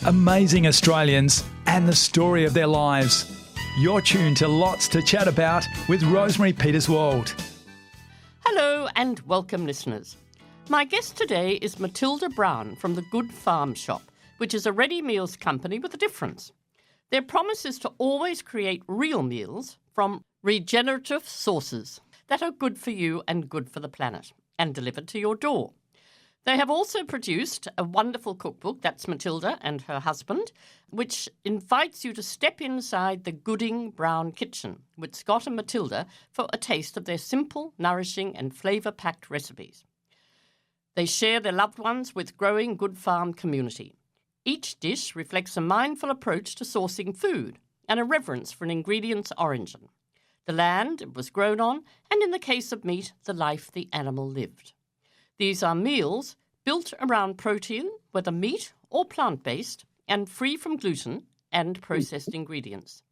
amazing Australians and the story of their lives. You're tuned to Lots to Chat About with Rosemary Peterswald. Hello and welcome, listeners. My guest today is Matilda Brown from the Good Farm Shop, which is a ready meals company with a difference. Their promise is to always create real meals from regenerative sources that are good for you and good for the planet and delivered to your door. They have also produced a wonderful cookbook, that's Matilda and her husband, which invites you to step inside the Gooding Brown kitchen with Scott and Matilda for a taste of their simple, nourishing and flavour-packed recipes. They share their loved ones with growing Good Farm community. Each dish reflects a mindful approach to sourcing food and a reverence for an ingredient's origin, the land it was grown on, and in the case of meat, the life the animal lived. These are meals built around protein, whether meat or plant-based, and free from gluten and processed ingredients.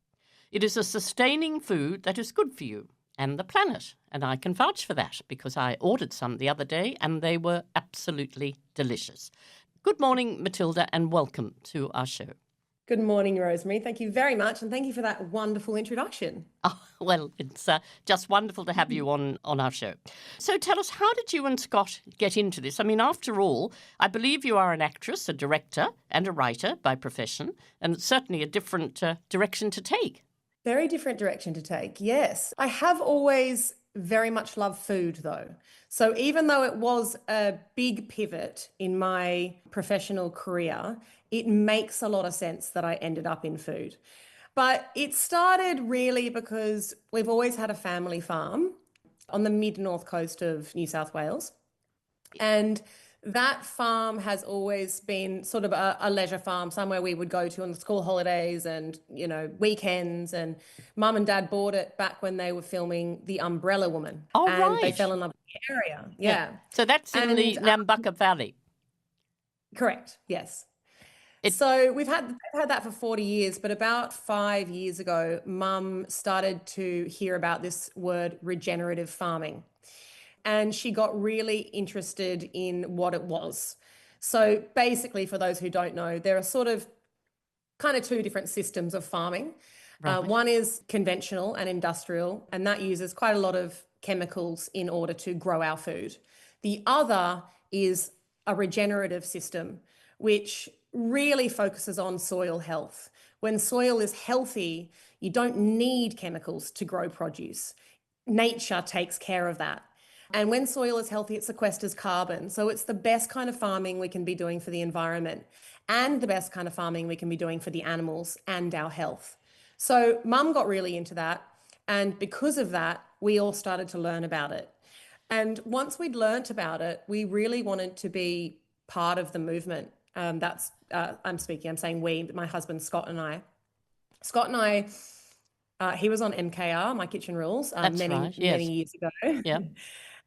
It is a sustaining food that is good for you and the planet, and I can vouch for that because I ordered some the other day and they were absolutely delicious. Good morning, Matilda, and welcome to our show. Good morning, Rosemary. Thank you very much, and thank you for that wonderful introduction. Oh, well, it's just wonderful to have you on our show. So tell us, how did you and Scott get into this? I mean, after all, I believe you are an actress, a director, and a writer by profession, and it's certainly a different direction to take. Very different direction to take, yes. I have always very much loved food, though. So even though it was a big pivot in my professional career, it makes a lot of sense that I ended up in food. But it started really because we've always had a family farm on the mid-north coast of New South Wales. And that farm has always been sort of a leisure farm, somewhere we would go to on the school holidays and, you know, weekends. And Mum and Dad bought it back when they were filming The Umbrella Woman. Oh, and right. They fell in love with the area. Yeah. So that's in the Nambucca Valley. Correct. Yes. So we've had that for 40 years, but about 5 years ago, Mum started to hear about this word regenerative farming. And she got really interested in what it was. So basically, for those who don't know, there are sort of kind of two different systems of farming. Right. One is conventional and industrial, and that uses quite a lot of chemicals in order to grow our food. The other is a regenerative system, which really focuses on soil health. When soil is healthy, you don't need chemicals to grow produce. Nature takes care of that. And when soil is healthy, it sequesters carbon. So it's the best kind of farming we can be doing for the environment and the best kind of farming we can be doing for the animals and our health. So Mum got really into that. And because of that, we all started to learn about it. And once we'd learnt about it, we really wanted to be part of the movement. I'm saying we, my husband, Scott and I. Scott and I, he was on MKR, My Kitchen Rules, many years ago. Yeah.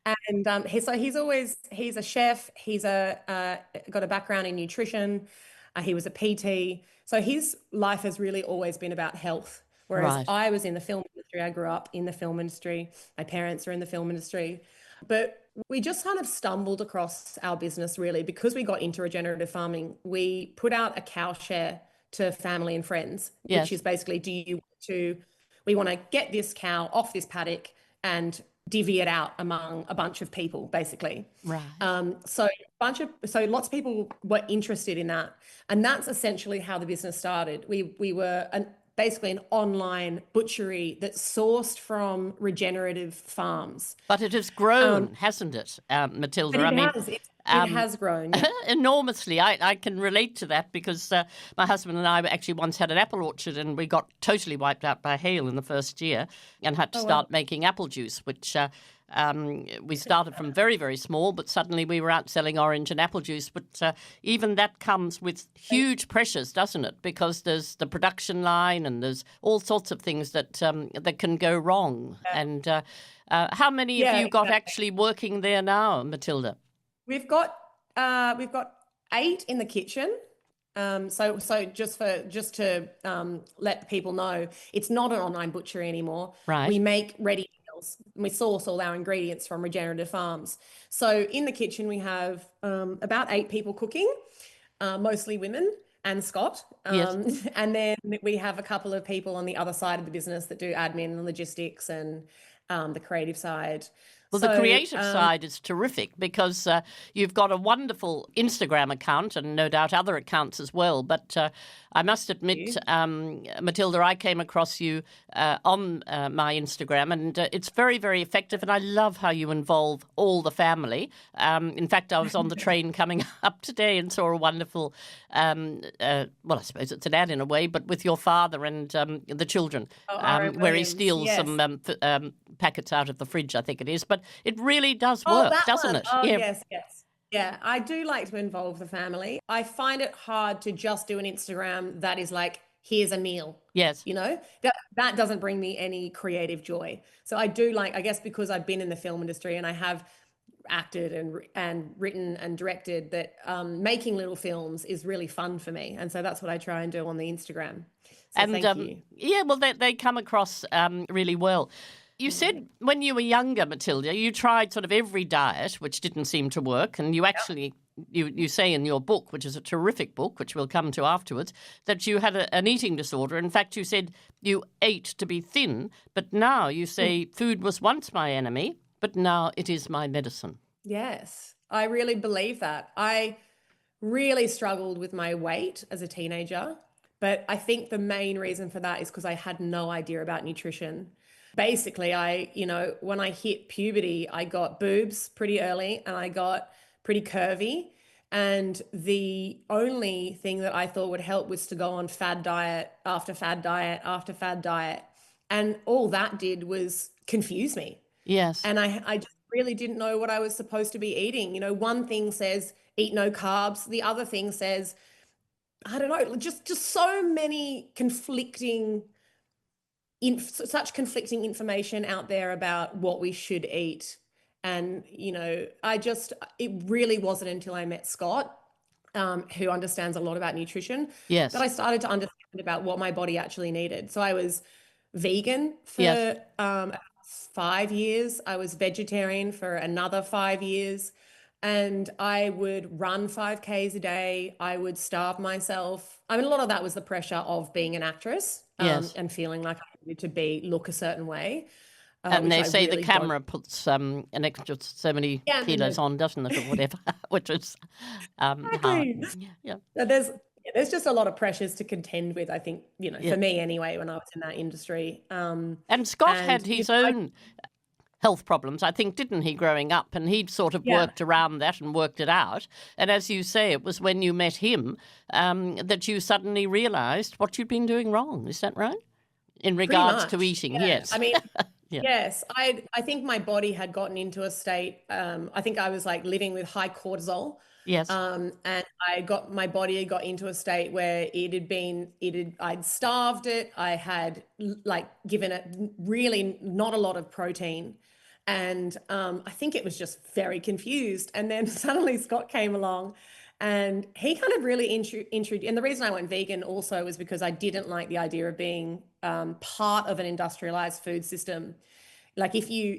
And he's a chef. He's got a background in nutrition. He was a PT. So his life has really always been about health. Whereas I was in the film industry. I grew up in the film industry. My parents are in the film industry. But we just kind of stumbled across our business really because we got into regenerative farming. We put out a cow share to family and friends, which is basically, we want to get this cow off this paddock and divvy it out among a bunch of people, basically. Right. So lots of people were interested in that. And that's essentially how the business started. We were basically an online butchery that sourced from regenerative farms. But it has grown, hasn't it, Matilda? It has grown. Yeah. Enormously. I can relate to that because my husband and I actually once had an apple orchard and we got totally wiped out by hail in the first year and had to start making apple juice, which we started from very, very small, but suddenly we were out selling orange and apple juice. But even that comes with huge pressures, doesn't it? Because there's the production line and there's all sorts of things that can go wrong. Yeah. And how many of you got actually working there now, Matilda? We've got 8 in the kitchen. So just to let people know, it's not an online butchery anymore. Right. We make ready meals. We source all our ingredients from regenerative farms. So in the kitchen we have about 8 people cooking, mostly women. and Scott. Yes. And then we have a couple of people on the other side of the business that do admin and logistics and the creative side. Well, the So, creative side is terrific because you've got a wonderful Instagram account and no doubt other accounts as well. But I must admit, Matilda, I came across you on my Instagram, and it's very, very effective. And I love how you involve all the family. In fact, I was on the train coming up today and saw a wonderful, well, I suppose it's an ad in a way, but with your father and the children, where he steals some packets out of the fridge, I think it is. But it really does work, doesn't it? Oh, yes. Yeah, I do like to involve the family. I find it hard to just do an Instagram that is like, here's a meal. Yes. That doesn't bring me any creative joy. So I do like, I guess because I've been in the film industry and I have acted and written and directed, that making little films is really fun for me. And so that's what I try and do on the Instagram. So thank you. Yeah, well, they come across really well. You said when you were younger, Matilda, you tried sort of every diet, which didn't seem to work. And you actually, you say in your book, which is a terrific book, which we'll come to afterwards, that you had an eating disorder. In fact, you said you ate to be thin, but now you say food was once my enemy, but now it is my medicine. Yes, I really believe that. I really struggled with my weight as a teenager, but I think the main reason for that is because I had no idea about nutrition. Basically, when I hit puberty, I got boobs pretty early and I got pretty curvy. And the only thing that I thought would help was to go on fad diet after fad diet after fad diet. And all that did was confuse me. Yes. And I just really didn't know what I was supposed to be eating. One thing says eat no carbs. The other thing says, I don't know, just so many such conflicting information out there about what we should eat. And, it really wasn't until I met Scott, who understands a lot about nutrition, that I started to understand about what my body actually needed. So I was vegan for 5 years. I was vegetarian for another 5 years. And I would run 5Ks a day. I would starve myself. I mean, a lot of that was the pressure of being an actress and feeling like I needed to look a certain way. And they say the camera puts an extra so many kilos on, doesn't it, or whatever, which is hard. Yeah. There's just a lot of pressures to contend with, I think, for me anyway, when I was in that industry. And Scott had his own health problems, I think, didn't he, growing up? And he'd sort of worked around that and worked it out. And as you say, it was when you met him that you suddenly realised what you'd been doing wrong. Is that right? In regards to eating, yes. I mean, yes. I think my body had gotten into a state, I think I was like living with high cortisol. Yes. And my body had got into a state where I'd starved it. I had given it really not a lot of protein. And I think it was just very confused. And then suddenly Scott came along and he kind of really introduced, and the reason I went vegan also was because I didn't like the idea of being part of an industrialized food system. Like if you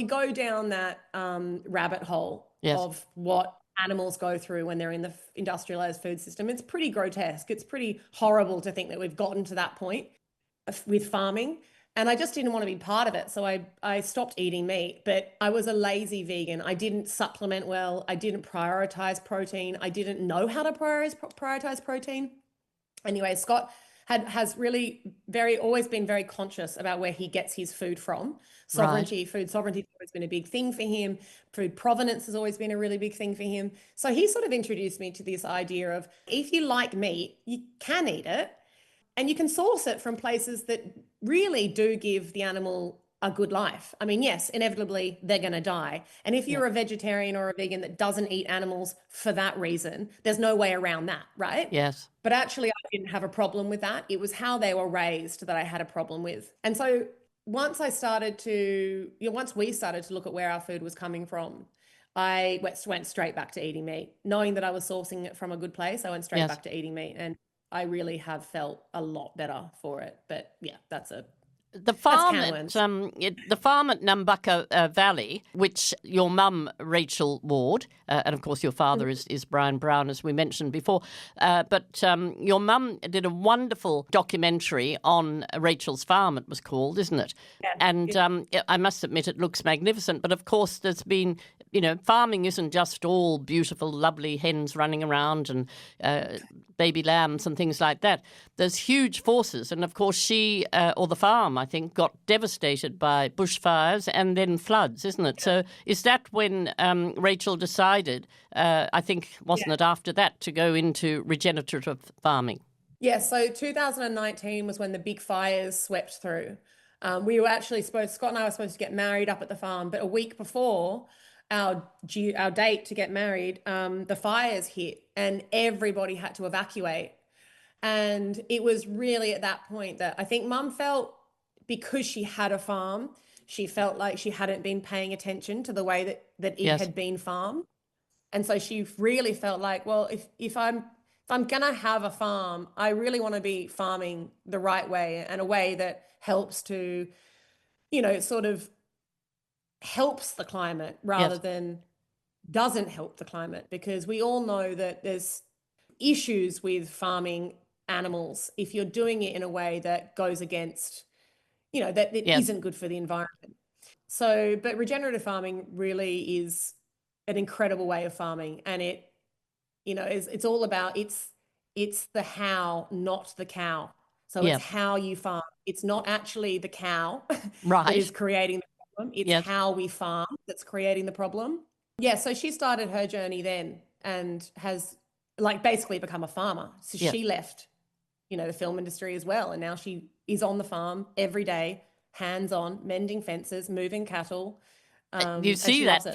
go down that rabbit hole of what animals go through when they're in the industrialized food system, it's pretty grotesque. It's pretty horrible to think that we've gotten to that point with farming. And I just didn't want to be part of it. So I stopped eating meat, but I was a lazy vegan. I didn't supplement well. I didn't prioritize protein. I didn't know how to prioritize protein. Anyway, Scott has really always been very conscious about where he gets his food from. Food sovereignty has always been a big thing for him. Food provenance has always been a really big thing for him. So he sort of introduced me to this idea of, if you like meat, you can eat it. And you can source it from places that really do give the animal a good life. I mean, yes, inevitably they're going to die. And if you're a vegetarian or a vegan that doesn't eat animals for that reason, there's no way around that, right? Yes. But actually, I didn't have a problem with that. It was how they were raised that I had a problem with. And so once we started to look at where our food was coming from, I went straight back to eating meat. Knowing that I was sourcing it from a good place, I went straight back to eating meat. And I really have felt a lot better for it. But yeah, that's a The farm Camlin's. the farm at Nambucca Valley, which your mum, Rachel Ward, and of course your father is Brian Brown, as we mentioned before, but your mum did a wonderful documentary on Rachel's farm, it was called, isn't it? Yeah. And I must admit it looks magnificent, but of course there's been, farming isn't just all beautiful, lovely hens running around and baby lambs and things like that. There's huge forces, and of course she, or the farm, I think, got devastated by bushfires and then floods, isn't it? So is that when Rachel decided, I think, wasn't it after that, to go into regenerative farming? Yeah, so 2019 was when the big fires swept through. We were actually Scott and I were supposed to get married up at the farm, but a week before our date to get married, the fires hit and everybody had to evacuate. And it was really at that point that I think Mum felt, because she had a farm, she felt like she hadn't been paying attention to the way that it had been farmed. And so she really felt like, well, if I'm gonna have a farm, I really want to be farming the right way, and a way that helps to, sort of helps the climate rather than doesn't help the climate, because we all know that there's issues with farming animals if you're doing it in a way that goes against, that it isn't good for the environment. So, but regenerative farming really is an incredible way of farming, and it's all about, it's the how, not the cow. So it's how you farm. It's not actually the cow that is creating the problem. It's how we farm that's creating the problem. Yeah, so she started her journey then and has basically become a farmer. So she left, the film industry as well. And now she is on the farm every day, hands-on, mending fences, moving cattle. You see that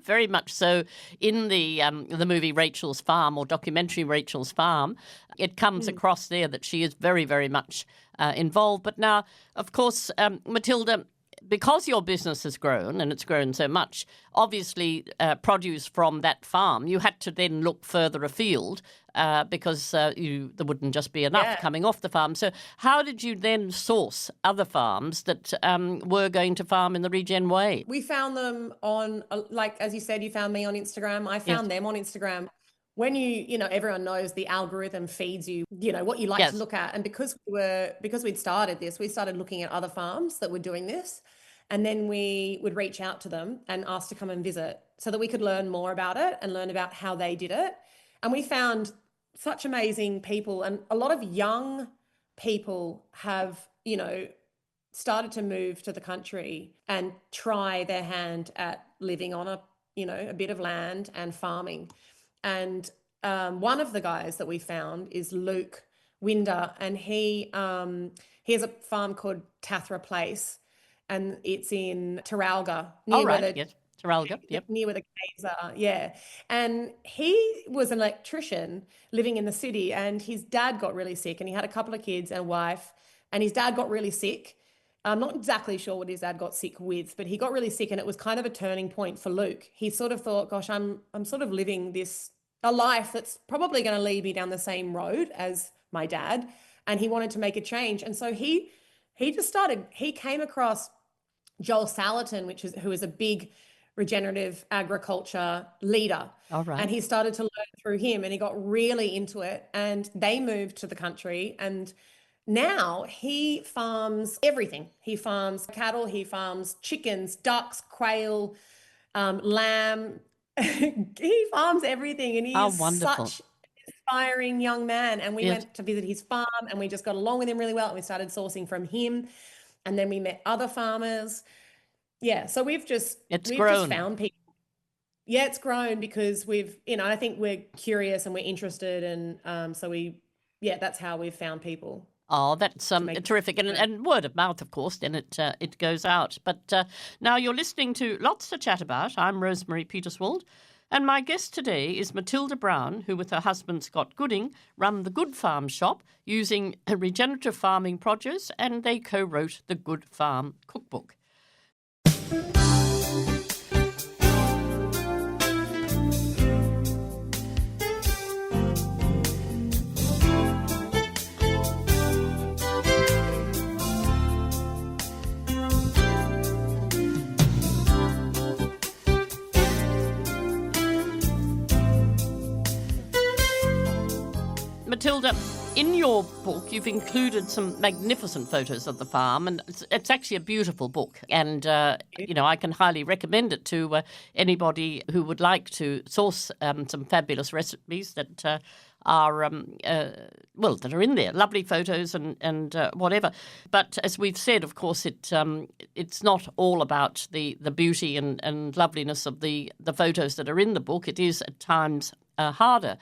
very much so in the movie Rachel's Farm, or documentary Rachel's Farm. It comes across there that she is very, very much involved. But now, of course, Matilda, because your business has grown and it's grown so much, obviously produce from that farm, you had to then look further afield because there wouldn't just be enough coming off the farm. So how did you then source other farms that were going to farm in the Regen way? We found them on, as you said, you found me on Instagram. I found them on Instagram. When everyone knows the algorithm feeds you, what you like to look at. And because we'd started this, we started looking at other farms that were doing this. And then we would reach out to them and ask to come and visit so that we could learn more about it and learn about how they did it. And we found such amazing people, and a lot of young people have, started to move to the country and try their hand at living on a bit of land and farming. And one of the guys that we found is Luke Winder, and he has a farm called Tathra Place, and it's in Taralga. Taralga, yep. Near where the caves are, yeah. And he was an electrician living in the city, and his dad got really sick, and he had a couple of kids and a wife, and his dad got really sick. I'm not exactly sure what his dad got sick with, but he got really sick, and it was kind of a turning point for Luke. He sort of thought, gosh, I'm sort of living a life that's probably going to lead me down the same road as my dad, and he wanted to make a change. And so he came across Joel Salatin, who is a big regenerative agriculture leader. All right. And he started to learn through him, and he got really into it, and they moved to the country, and now he farms everything. He farms cattle, he farms chickens, ducks, quail, lamb. He farms everything, and he's such an inspiring young man. And we went to visit his farm, and we just got along with him really well, and we started sourcing from him. And then we met other farmers. Yeah, so we've just found people. Yeah, it's grown because I think we're curious and we're interested, and so that's how we've found people. Oh, that's terrific. And word of mouth, of course, then it goes out. But now you're listening to Lots to Chat About. I'm Rosemary Peterswald, and my guest today is Matilda Brown, who with her husband Scott Gooding run the Good Farm shop using regenerative farming produce, and they co-wrote the Good Farm cookbook. Matilda, in your book, you've included some magnificent photos of the farm, and it's actually a beautiful book. And, I can highly recommend it to anybody who would like to source some fabulous recipes that are that are in there. Lovely photos and whatever. But as we've said, of course, it's not all about the beauty and loveliness of the photos that are in the book. It is at times harder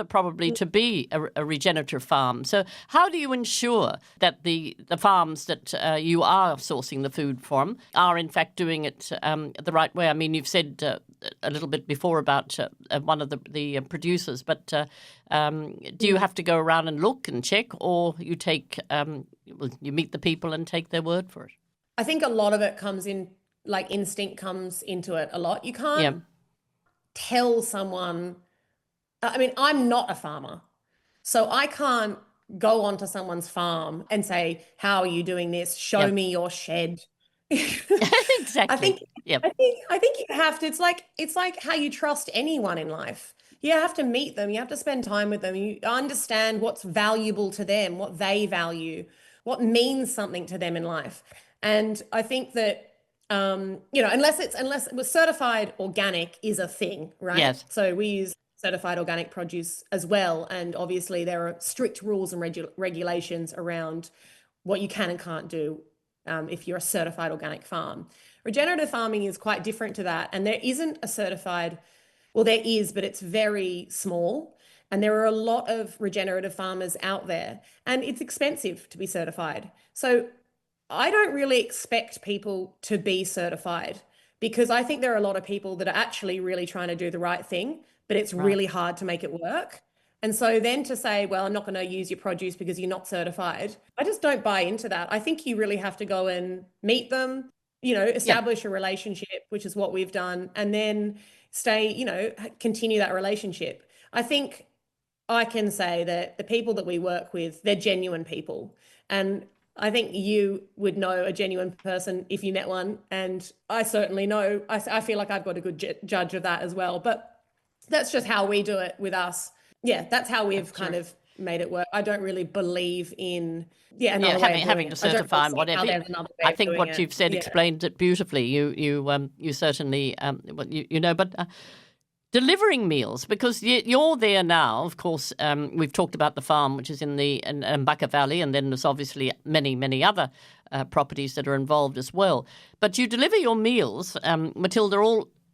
probably to be a regenerative farm. So how do you ensure that the farms that you are sourcing the food from are in fact doing it the right way? I mean, you've said a little bit before about one of the producers, but do you have to go around and look and check, or you take you meet the people and take their word for it? I think a lot of it comes in, like instinct comes into it a lot. You can't tell someone. I mean, I'm not a farmer, so I can't go onto someone's farm and say, "How are you doing this? Show me your shed." Exactly. I think you have to. It's like how you trust anyone in life. You have to meet them. You have to spend time with them. You understand what's valuable to them, what they value, what means something to them in life. And I think that unless it was certified organic is a thing, right? Yes. So we use certified organic produce as well, and obviously there are strict rules and regulations around what you can and can't do if you're a certified organic farm. Regenerative farming is quite different to that, and there isn't a certified, well, there is, but it's very small, and there are a lot of regenerative farmers out there, and it's expensive to be certified. So I don't really expect people to be certified, because I think there are a lot of people that are actually really trying to do the right thing, but it's really hard to make it work. And so then to say, well, I'm not going to use your produce because you're not certified, I just don't buy into that. I think you really have to go and meet them, establish a relationship, which is what we've done, and then continue that relationship. I think I can say that the people that we work with, they're genuine people. And I think you would know a genuine person if you met one. And I certainly know, I feel like I've got a good judge of that as well. But that's just how we do it with us. Yeah, that's how we've kind of made it work. I don't really believe in having to certify and whatever. I think what you've said explains it beautifully. You certainly but delivering meals, because you're there now. Of course, we've talked about the farm, which is in the Mbaka Valley, and then there's obviously many other properties that are involved as well. But you deliver your meals, Matilda,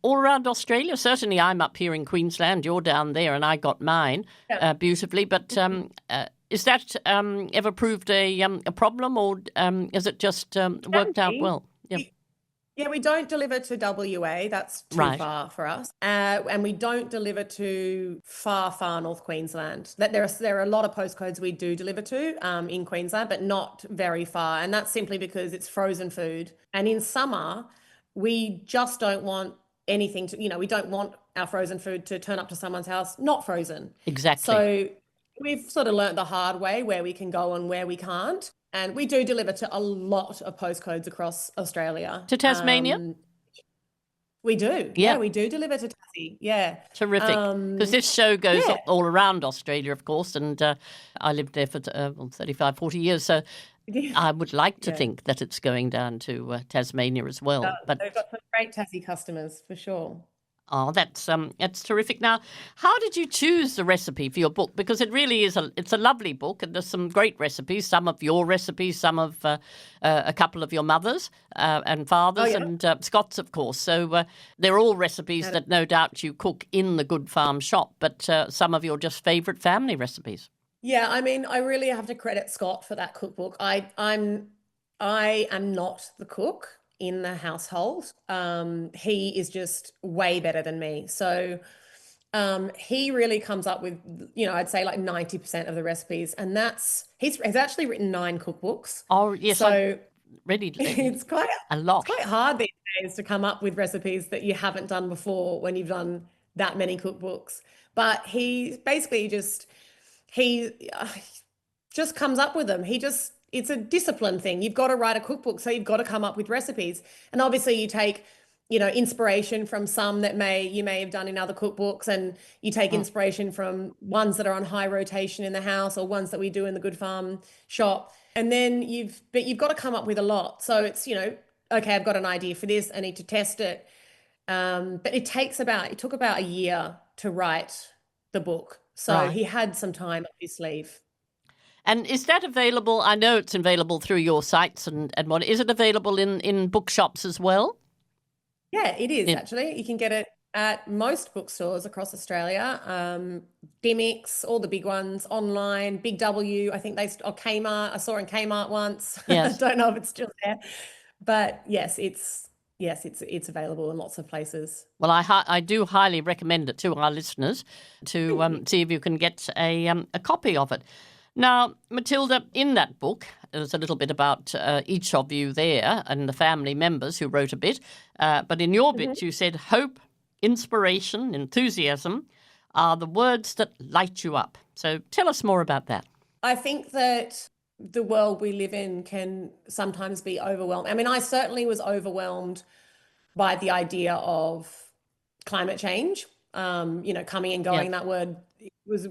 all around Australia. Certainly I'm up here in Queensland, you're down there, and I got mine beautifully. But is that ever proved a problem, or is it just worked out well? Yeah, we don't deliver to WA. That's too far for us. And we don't deliver to far North Queensland. There are a lot of postcodes we do deliver to in Queensland, but not very far. And that's simply because it's frozen food. And in summer, we just don't want anything to, we don't want our frozen food to turn up to someone's house not frozen. Exactly. So we've sort of learnt the hard way where we can go and where we can't. And we do deliver to a lot of postcodes across Australia. To Tasmania? We do. Yeah, we do deliver to Tassie. Yeah. Terrific. Because this show goes all around Australia, of course, and I lived there for 35, 40 years. So I would like to think that it's going down to Tasmania as well. But they've got some great Tassie customers for sure. Oh, that's terrific. Now, how did you choose the recipe for your book? Because it really is it's a lovely book, and there's some great recipes. Some of your recipes, some of a couple of your mothers and fathers, and Scott's, of course. So they're all recipes that no doubt you cook in the Good Farm shop, but some of your just favourite family recipes. Yeah, I mean, I really have to credit Scott for that cookbook. I am not the cook in the household. He is just way better than me. So he really comes up with, I'd say like 90% of the recipes, and he's actually written 9 cookbooks. Oh, yes. So it's quite a lot. It's quite hard these days to come up with recipes that you haven't done before when you've done that many cookbooks. But he basically just comes up with them. It's a discipline thing. You've got to write a cookbook, so you've got to come up with recipes. And obviously you take, inspiration from some that you may have done in other cookbooks, and you take inspiration from ones that are on high rotation in the house or ones that we do in the Good Farm shop. And then you've got to come up with a lot. So it's, okay, I've got an idea for this. I need to test it. But it took about a year to write the book. So Right. he had some time up his sleeve. And is that available? I know it's available through your sites and what. Is it available in bookshops as well? Yeah, it is Yeah. actually. You can get it at most bookstores across Australia. Dymocks, all the big ones, online, Big W, I think or Kmart. I saw in Kmart once. I Yes. don't know if it's still there. But it's available in lots of places. Well, I do highly recommend it to our listeners to see if you can get a copy of it. Now, Matilda, in that book, there's a little bit about each of you there and the family members who wrote a bit. But in your bit, you said hope, inspiration, enthusiasm are the words that light you up. So tell us more about that. I think that the world we live in can sometimes be overwhelmed. I mean, I certainly was overwhelmed by the idea of climate change. Coming and going, Yes. that word was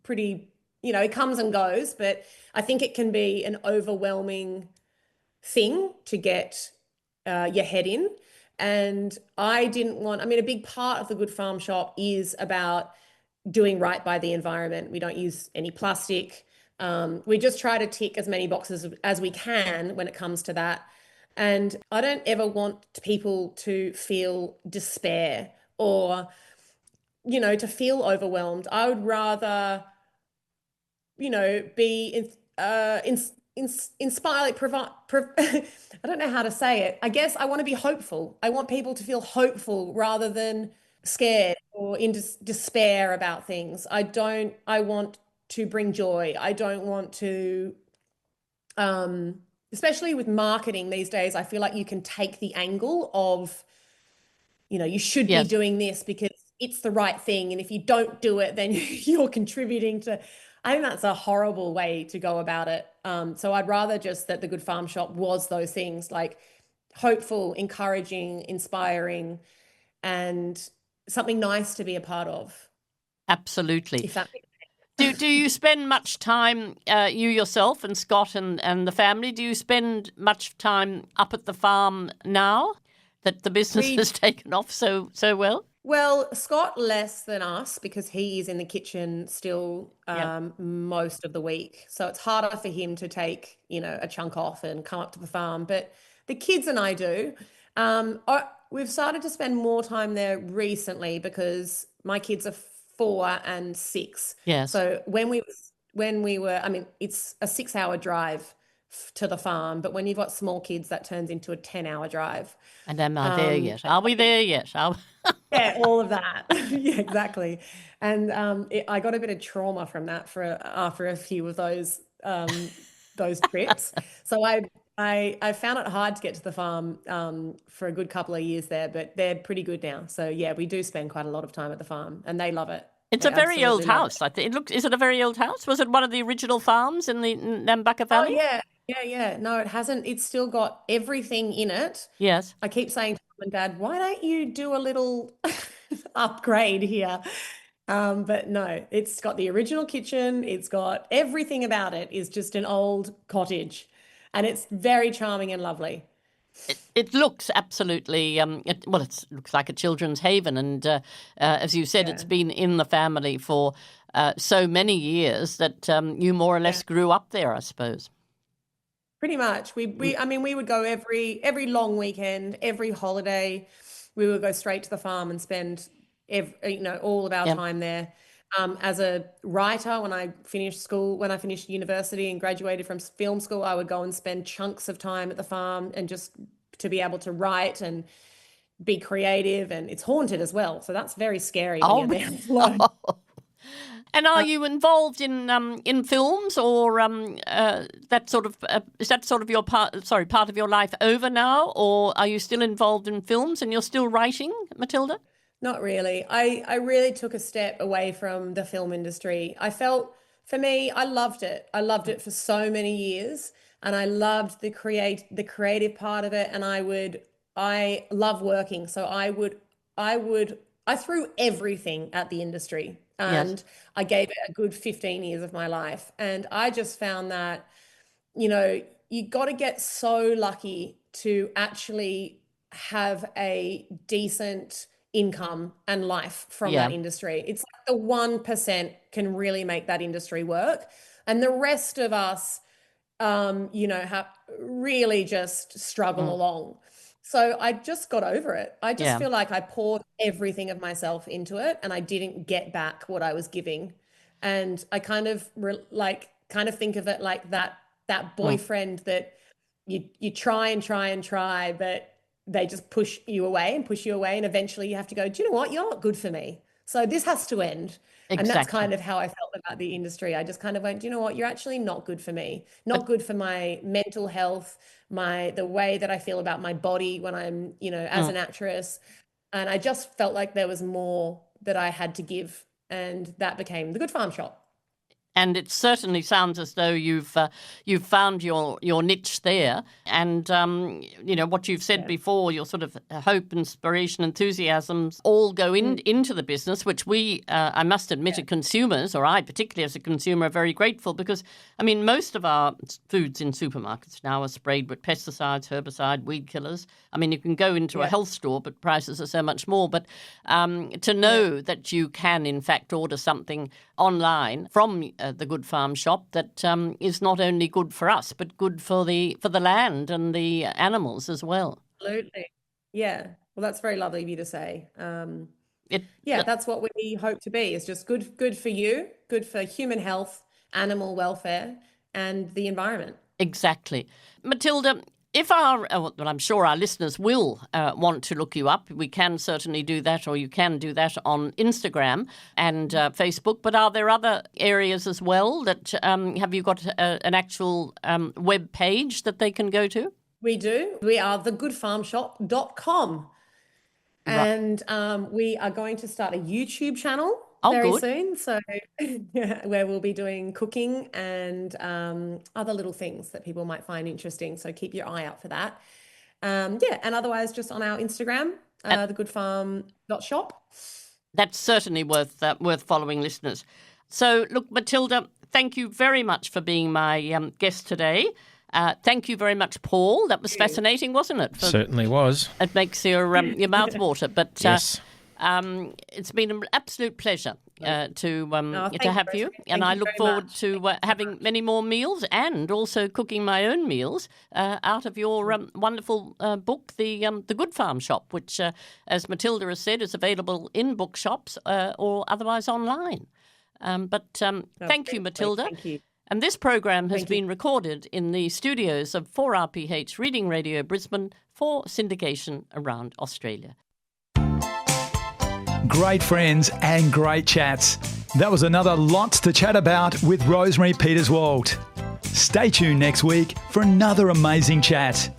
pretty, it comes and goes, but I think it can be an overwhelming thing to get your head in. And I mean, a big part of the Good Farm Shop is about doing right by the environment. We don't use any plastic. We just try to tick as many boxes as we can when it comes to that. And I don't ever want people to feel despair or, to feel overwhelmed. I would rather, be inspire, like I don't know how to say it. I guess I want to be hopeful. I want people to feel hopeful rather than scared or in despair about things. I want to bring joy. I don't want to, especially with marketing these days, I feel like you can take the angle of, you should be Yes. doing this because it's the right thing. And if you don't do it, then you're contributing to, I think that's a horrible way to go about it. So I'd rather just that the Good Farm Shop was those things, like hopeful, encouraging, inspiring, and something nice to be a part of. Absolutely. If that makes Do you spend much time, you yourself and Scott and the family, do you spend much time up at the farm now that the business has taken off so well? Well, Scott less than us because he is in the kitchen still Yep. most of the week. So it's harder for him to take, a chunk off and come up to the farm. But the kids and I do. We've started to spend more time there recently because my kids are 4 and 6. Yes. So when we were, I mean, it's a 6-hour drive to the farm, but when you've got small kids, that turns into a 10-hour drive. And am I there yet? Are we there yet? Yeah, all of that. Yeah, exactly. And I got a bit of trauma from that after a few of those trips. So I found it hard to get to the farm for a good couple of years there, but they're pretty good now. So yeah, we do spend quite a lot of time at the farm, and they love it. It's They a very old absolutely love house. I think is it a very old house? Was it one of the original farms in the Nambucca Oh Valley? yeah. No, it hasn't. It's still got everything in it. Yes. I keep saying to mum and dad, why don't you do a little upgrade here? But no, it's got the original kitchen. It's got everything about it is just an old cottage, and it's very charming and lovely. It looks absolutely, it looks like a children's haven. And as you said, it's been in the family for so many years that you more or less grew up there, I suppose. Pretty much. I mean, we would go every long weekend, every holiday. We would go straight to the farm and spend all of our Yep. time there. As a writer, when I finished university and graduated from film school, I would go and spend chunks of time at the farm and just to be able to write and be creative. And it's haunted as well, so that's very scary when Oh, you're there alone. And are you involved in films or that sort of is that sort of your part of your life over now, or are you still involved in films and you're still writing, Matilda? Not really. I really took a step away from the film industry. I felt, for me, I loved it. I loved it for so many years, and I loved the creative part of it. And I love working. So I threw everything at the industry, and Yes. I gave it a good 15 years of my life. And I just found that, you know, you got to get so lucky to actually have a decent income and life from Yeah. that industry. It's like the 1% can really make that industry work. And the rest of us, have really just struggle Mm. along. So I just got over it. I just Yeah. feel like I poured everything of myself into it and I didn't get back what I was giving. And I kind of think of it like that Mm. boyfriend that you try and try and try, but they just push you away and push you away. And eventually you have to go, do you know what? You're not good for me. So this has to end. And that's Exactly. kind of how I felt about the industry. I just kind of went, do you know what? You're actually not good for me. Not good for my mental health, the way that I feel about my body when I'm, as Mm. an actress. And I just felt like there was more that I had to give. And that became the Good Farm Shop. And it certainly sounds as though you've found your niche there, and what you've said before, your sort of hope, inspiration, enthusiasms all go into the business, which we, I must admit, as consumers, or I particularly as a consumer, are very grateful because, I mean, most of our foods in supermarkets now are sprayed with pesticides, herbicide, weed killers. I mean, you can go into a health store, but prices are so much more. But to know that you can, in fact, order something online from the Good Farm Shop that is not only good for us, but good for the land and the animals as well. Absolutely. Yeah. Well, that's very lovely of you to say. It That's what we hope to be. Is just good for you, good for human health, animal welfare, and the environment. Exactly. Matilda, if I'm sure our listeners will want to look you up, we can certainly do that, or you can do that on Instagram and Facebook. But are there other areas as well that have you got an actual web page that they can go to? We do. We are thegoodfarmshop.com. Right. And we are going to start a YouTube channel Oh, very good. soon. So where we'll be doing cooking and other little things that people might find interesting. So keep your eye out for that. And otherwise just on our Instagram, thegoodfarm.shop. That's certainly worth following, listeners. So, look, Matilda, thank you very much for being my guest today. Thank you very much, Paul. That was fascinating, wasn't it? Certainly was. It makes your mouth water. But yes. It's been an absolute pleasure to have you. And I look forward to having many more meals and also cooking my own meals out of your wonderful book, The Good Farm Shop, which, as Matilda has said, is available in bookshops or otherwise online. Thank you, Matilda. Thank you. And this program has been recorded in the studios of 4RPH Reading Radio Brisbane for syndication around Australia. Great friends and great chats. That was another Lots to Chat About with Rosemary Peterswald. Stay tuned next week for another amazing chat.